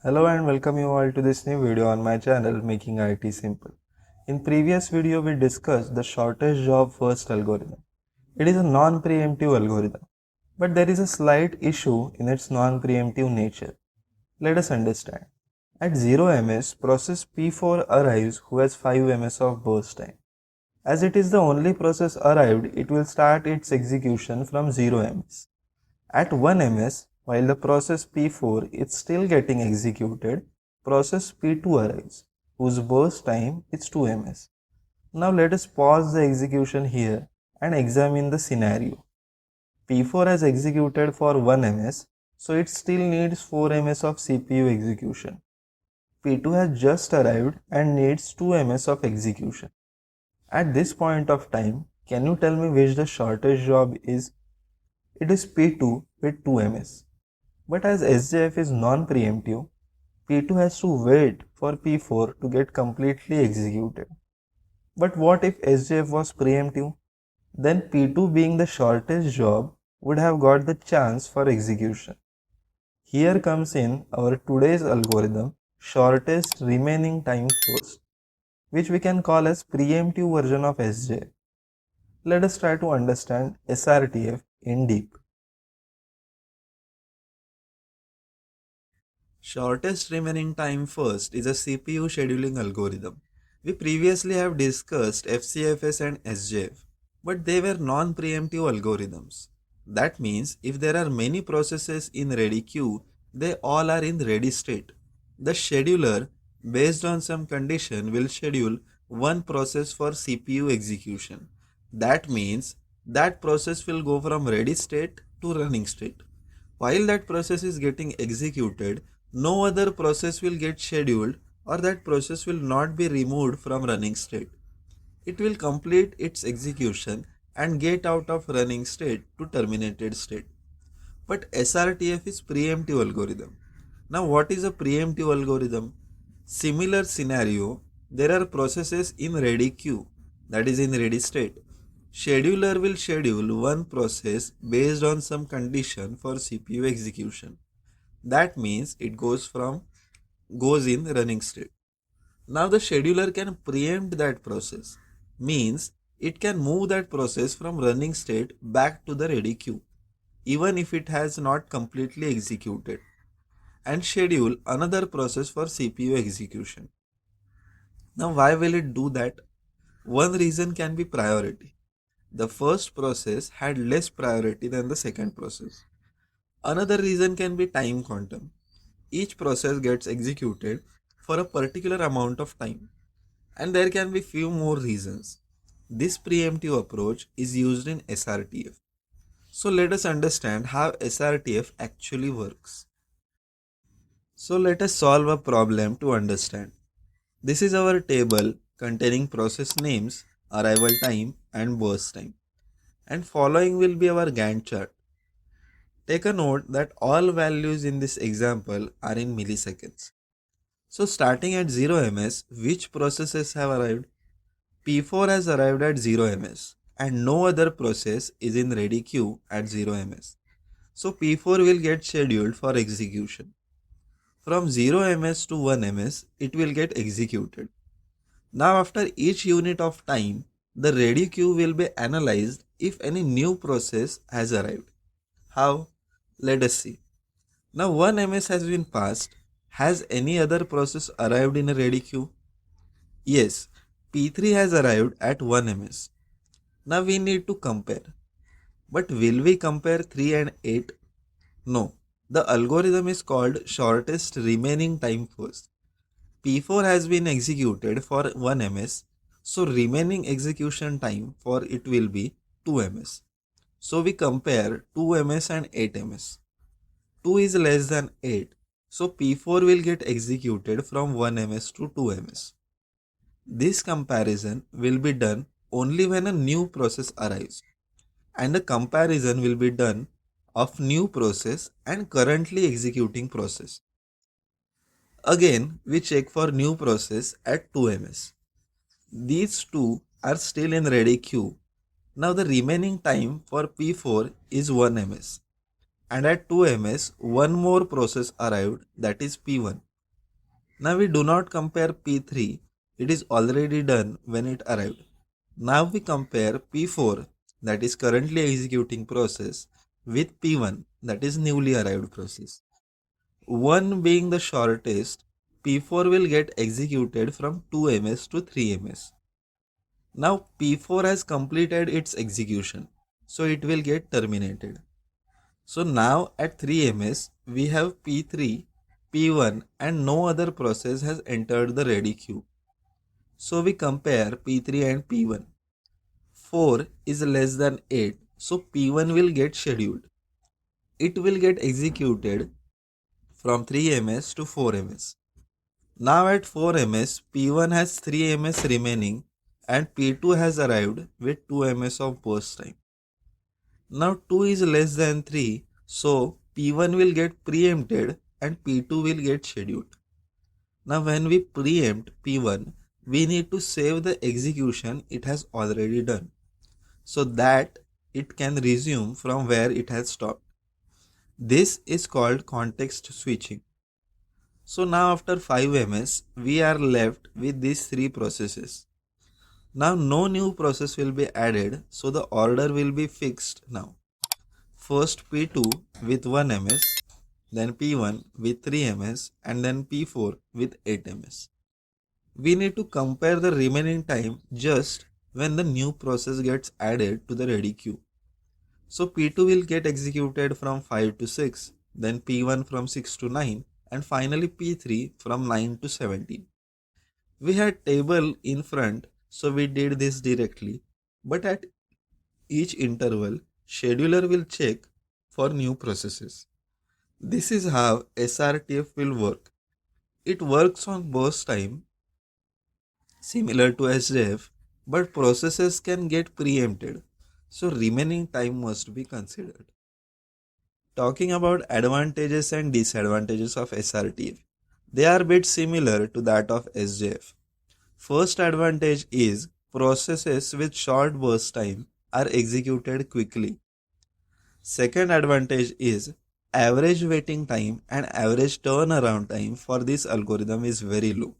Hello and welcome you all to this new video on my channel Making IT Simple. In previous video we discussed the shortest job first algorithm. It is a non-preemptive algorithm, but there is a slight issue in its non-preemptive nature. Let us understand. At 0 ms, process P4 arrives who has 5 ms of burst time. As it is the only process arrived, it will start its execution from 0 ms. At 1 ms, while the process P4 is still getting executed, process P2 arrives, whose burst time is 2 ms. Now let us pause the execution here and examine the scenario. P4 has executed for 1 ms, so it still needs 4 ms of CPU execution. P2 has just arrived and needs 2 ms of execution. At this point of time, can you tell me which the shortest job is? It is P2 with 2 ms. But as SJF is non-preemptive, P2 has to wait for P4 to get completely executed. But what if SJF was preemptive? Then P2 being the shortest job would have got the chance for execution. Here comes in our today's algorithm, shortest remaining time first, which we can call as preemptive version of SJF. Let us try to understand SRTF in deep. Shortest remaining time first is a CPU scheduling algorithm. We previously have discussed FCFS and SJF, but they were non-preemptive algorithms. That means if there are many processes in ready queue, they all are in ready state. The scheduler, based on some condition, will schedule one process for CPU execution. That means that process will go from ready state to running state. While that process is getting executed, no other process will get scheduled or that process will not be removed from running state. It will complete its execution and get out of running state to terminated state. But SRTF is preemptive algorithm. Now what is a preemptive algorithm? Similar scenario, there are processes in ready queue, that is in ready state. Scheduler will schedule one process based on some condition for CPU execution. That means it goes in running state. Now the scheduler can preempt that process, means it can move that process from running state back to the ready queue, even if it has not completely executed, and schedule another process for CPU execution. Now why will it do that? One reason can be priority. The first process had less priority than the second process. Another reason can be time quantum. Each process gets executed for a particular amount of time, and there can be few more reasons. This preemptive approach is used in SRTF. So let us understand how SRTF actually works. So let us solve a problem to understand. This is our table containing process names, arrival time and burst time. And following will be our Gantt chart. Take a note that all values in this example are in milliseconds. So starting at 0 ms, which processes have arrived? P4 has arrived at 0 ms and no other process is in ready queue at 0 ms. So P4 will get scheduled for execution. From 0 ms to 1 ms, it will get executed. Now after each unit of time, the ready queue will be analyzed if any new process has arrived. How? Let us see. Now 1 ms has been passed. Has any other process arrived in a ready queue? Yes, P3 has arrived at 1 ms. Now we need to compare. But will we compare 3 and 8? No. The algorithm is called shortest remaining time first. P4 has been executed for 1 ms, so remaining execution time for it will be 2 ms. So we compare 2 ms and 8 ms. 2 is less than 8, so P4 will get executed from 1 ms to 2 ms. This comparison will be done only when a new process arrives, and a comparison will be done of new process and currently executing process. Again, we check for new process at 2 ms. These two are still in ready queue. Now the remaining time for P4 is 1 ms. And at 2 ms, one more process arrived, that is P1. Now we do not compare P3, it is already done when it arrived. Now we compare P4, that is currently executing process, with P1, that is newly arrived process. 1 being the shortest, P4 will get executed from 2 ms to 3 ms. Now P4 has completed its execution, so it will get terminated. So now at 3 ms, we have P3, P1 and no other process has entered the ready queue. So we compare P3 and P1. 4 is less than 8, so P1 will get scheduled. It will get executed from 3 ms to 4 ms. Now at 4 ms, P1 has 3 ms remaining and P2 has arrived with 2 ms of burst time. Now 2 is less than 3, so P1 will get preempted and P2 will get scheduled. Now when we preempt P1, we need to save the execution it has already done, so that it can resume from where it has stopped. This is called context switching. So now after 5 ms, we are left with these 3 processes. Now no new process will be added, so the order will be fixed now. First P2 with 1 ms, then P1 with 3 ms and then P4 with 8 ms. We need to compare the remaining time just when the new process gets added to the ready queue. So P2 will get executed from 5 to 6, then P1 from 6 to 9 and finally P3 from 9 to 17. We had table in front, so we did this directly, but at each interval, scheduler will check for new processes. This is how SRTF will work. It works on burst time similar to SJF, but processes can get preempted, so remaining time must be considered. Talking about advantages and disadvantages of SRTF, they are a bit similar to that of SJF. First advantage is processes with short burst time are executed quickly. Second advantage is average waiting time and average turnaround time for this algorithm is very low.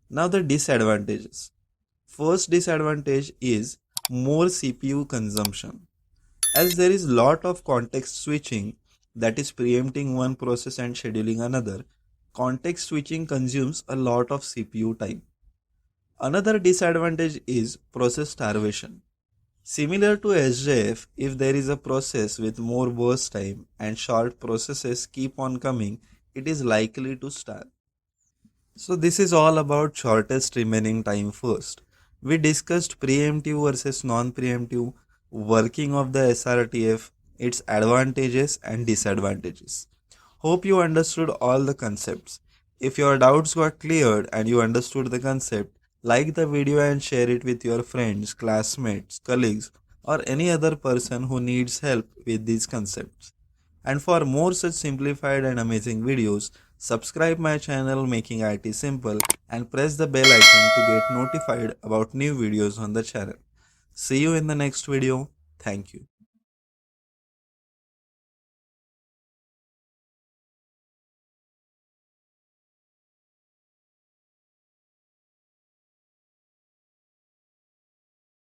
Now the disadvantages. First disadvantage is more CPU consumption. As there is lot of context switching, that is preempting one process and scheduling another, context switching consumes a lot of CPU time. Another disadvantage is process starvation. Similar to SJF, if there is a process with more burst time and short processes keep on coming, it is likely to starve. So this is all about shortest remaining time first. We discussed preemptive versus non-preemptive, working of the SRTF, its advantages and disadvantages. Hope you understood all the concepts. If your doubts got cleared and you understood the concept, like the video and share it with your friends, classmates, colleagues, or any other person who needs help with these concepts. And for more such simplified and amazing videos, subscribe my channel Making IT Simple and press the bell icon to get notified about new videos on the channel. See you in the next video. Thank you.